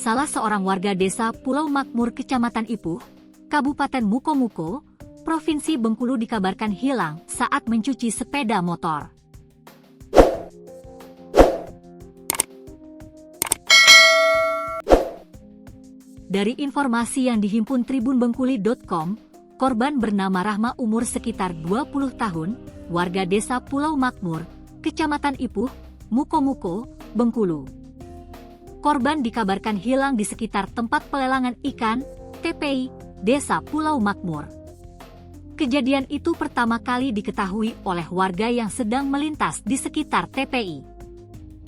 salah seorang warga desa Pulau Makmur, Kecamatan Ipuh, Kabupaten Mukomuko, Provinsi Bengkulu dikabarkan hilang saat mencuci sepeda motor. Dari informasi yang dihimpun tribunbengkuli.com, korban bernama Rahma umur sekitar 20 tahun, warga desa Pulau Makmur, Kecamatan Ipuh, Mukomuko, Bengkulu. Korban dikabarkan hilang di sekitar tempat pelelangan ikan, TPI, Desa Pulau Makmur. Kejadian itu pertama kali diketahui oleh warga yang sedang melintas di sekitar TPI.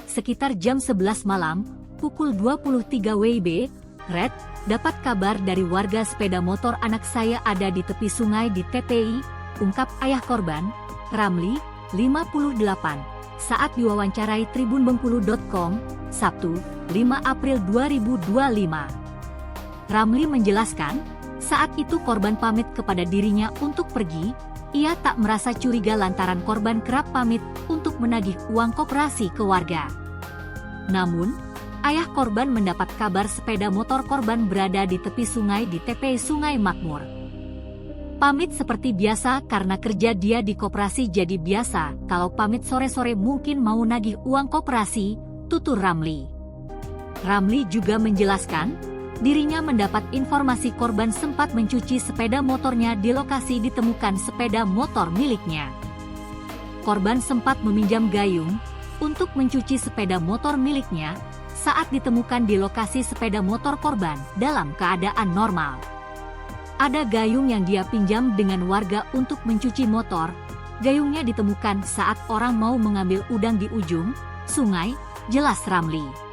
Sekitar jam 11 malam, pukul 23 WIB, Red dapat kabar dari warga sepeda motor anak saya ada di tepi sungai di TPI, ungkap ayah korban, Ramli, 58, saat diwawancarai tribunbengkulu.com, Sabtu, 5 April 2025. Ramli menjelaskan, saat itu korban pamit kepada dirinya untuk pergi, ia tak merasa curiga lantaran korban kerap pamit untuk menagih uang koperasi ke warga. Namun, ayah korban mendapat kabar sepeda motor korban berada di tepi sungai di TPI Sungai Makmur. Pamit seperti biasa karena kerja dia di koperasi jadi biasa, kalau pamit sore-sore mungkin mau nagih uang koperasi, tutur Ramli. Ramli juga menjelaskan, dirinya mendapat informasi korban sempat mencuci sepeda motornya di lokasi ditemukan sepeda motor miliknya. Korban sempat meminjam gayung untuk mencuci sepeda motor miliknya saat ditemukan di lokasi sepeda motor korban dalam keadaan normal. Ada gayung yang dia pinjam dengan warga untuk mencuci motor. Gayungnya ditemukan saat orang mau mengambil udang di ujung sungai, jelas Ramli.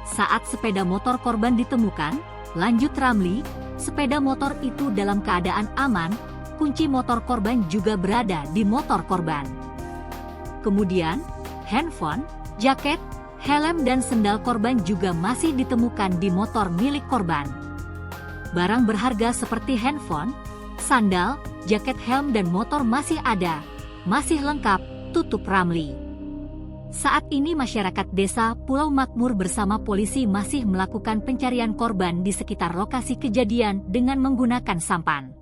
Saat sepeda motor korban ditemukan, lanjut Ramli, sepeda motor itu dalam keadaan aman, kunci motor korban juga berada di motor korban. Kemudian, handphone, jaket, helm dan sendal korban juga masih ditemukan di motor milik korban. Barang berharga seperti handphone, sandal, jaket, helm dan motor masih ada, masih lengkap, tutup Ramli. Saat ini masyarakat desa Pulau Makmur bersama polisi masih melakukan pencarian korban di sekitar lokasi kejadian dengan menggunakan sampan.